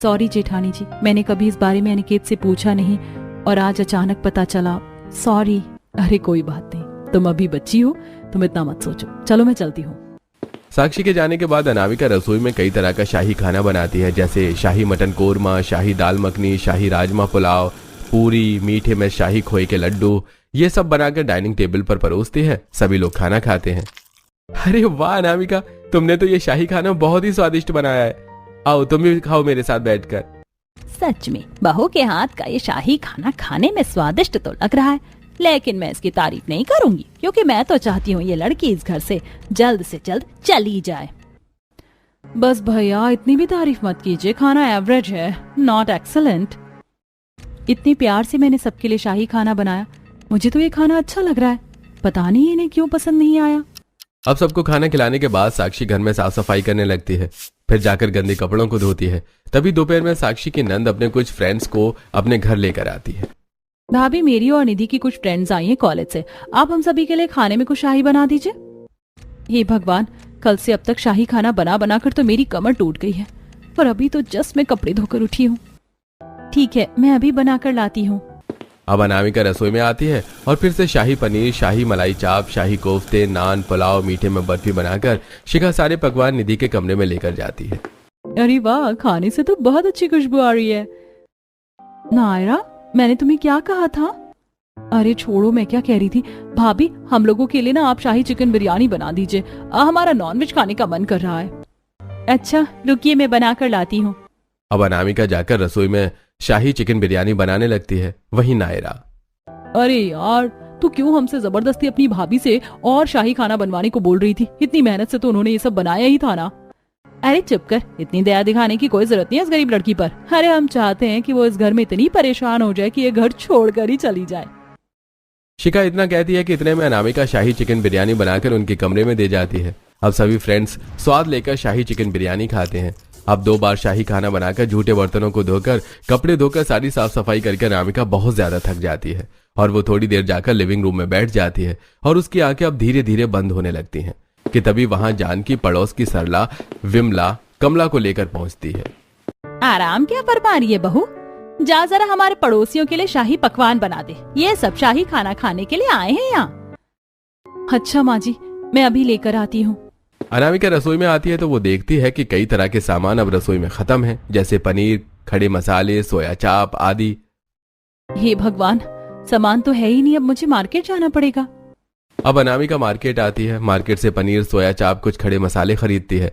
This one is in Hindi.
सॉरी जेठानी जी, मैंने कभी इस बारे में अनिकेत से पूछा नहीं और आज अचानक पता चला। सॉरी। अरे कोई बात नहीं, तुम अभी बच्ची हो, तुम इतना मत सोचो। चलो मैं चलती हूँ। साक्षी के जाने के बाद अनामिका रसोई में कई तरह का शाही खाना बनाती है, जैसे शाही मटन कोरमा, शाही दाल मखनी, शाही राजमा पुलाव, पूरी, मीठे में शाही खोए के लड्डू। ये सब बनाकर डाइनिंग टेबल पर परोसती है। सभी लोग खाना खाते हैं। अरे वाह अनामिका, तुमने तो ये शाही खाना बहुत ही स्वादिष्ट बनाया है। आओ तुम भी खाओ मेरे साथ बैठकर। सच में बहू के हाथ का ये शाही खाना खाने में स्वादिष्ट तो लग रहा है, लेकिन मैं इसकी तारीफ नहीं करूंगी क्योंकि मैं तो चाहती हूँ ये लड़की इस घर से जल्द चली जाए। बस भैया, इतनी भी तारीफ मत कीजिए। खाना एवरेज है, नॉट एक्सीलेंट। इतनी प्यार से मैंने सबके लिए शाही खाना बनाया, मुझे तो ये खाना अच्छा लग रहा है। पता नहीं इन्हें क्यों पसंद नहीं आया। अब सबको खाना खिलाने के बाद साक्षी घर में साफ सफाई करने लगती है, फिर जाकर गंदे कपड़ों को धोती है। तभी दोपहर में साक्षी की नंद अपने कुछ फ्रेंड्स को अपने घर लेकर आती है। भाभी, मेरी और निधि की कुछ फ्रेंड्स आई हैं कॉलेज से, आप हम सभी के लिए खाने में कुछ शाही बना दीजिए। हे भगवान, कल से अब तक शाही खाना बना बना कर तो मेरी कमर टूट गई है, पर अभी तो जस्ट मैं कपड़े धोकर उठी हूँ। ठीक है, मैं अभी बनाकर लाती हूँ। अब अनामिका रसोई में आती है और फिर से शाही पनीर, शाही मलाई चाप, शाही कोफ्ते, नान, पुलाव, मीठे में बर्फी बनाकर शिखा सारे पकवान निधि के कमरे में लेकर जाती है। अरे वाह, खाने से तो बहुत अच्छी खुशबू आ रही है। नायरा, मैंने तुम्हें क्या कहा था? अरे छोड़ो, मैं क्या कह रही थी। भाभी, हम लोगों के लिए ना आप शाही चिकन बिरयानी बना दीजिए, हमारा नॉनवेज खाने का मन कर रहा है। अच्छा रुकिए, मैं बना कर लाती हूँ। अब अनामिका जाकर रसोई में शाही चिकन बिरयानी बनाने लगती है। वहीं नायरा, अरे यार, तू क्यों हमसे जबरदस्ती अपनी भाभी से और शाही खाना बनवाने को बोल रही थी? इतनी मेहनत से तो उन्होंने ये सब बनाया ही था ना। अरे चुप कर, इतनी दया दिखाने की कोई जरूरत नहीं है इस गरीब लड़की पर। अरे हम चाहते हैं कि वो इस घर में इतनी परेशान हो जाए कि ये घर छोड़कर ही चली जाए। शिखा इतना कहती है कि इतने में अनामिका शाही चिकन बिरयानी बनाकर उनके कमरे में दे जाती है। अब सभी फ्रेंड्स स्वाद लेकर शाही चिकन बिरयानी खाते हैं। अब 2 बार शाही खाना बनाकर, झूठे बर्तनों को धोकर, कपड़े धोकर, सारी साफ सफाई करके अनामिका बहुत ज्यादा थक जाती है और वो थोड़ी देर जाकर लिविंग रूम में बैठ जाती है और उसकी आंखें अब धीरे धीरे बंद होने लगती हैं कि तभी वहां जानकी पड़ोस की सरला, विमला, कमला को लेकर पहुंचती है। आराम क्या फरमा रही है बहू? जा जरा हमारे पड़ोसियों के लिए शाही पकवान बना दे, ये सब शाही खाना खाने के लिए आए हैं यहाँ। अच्छा माँ जी, मैं अभी लेकर आती हूँ। अनामिका रसोई में आती है तो वो देखती है कि कई तरह के सामान अब रसोई में खत्म हैं, जैसे पनीर, खड़े मसाले, सोया चाप आदि। हे भगवान, सामान तो है ही नहीं, अब मुझे मार्केट जाना पड़ेगा। अब अनामिका मार्केट आती है। मार्केट से पनीर, सोया चाप, कुछ खड़े मसाले खरीदती है।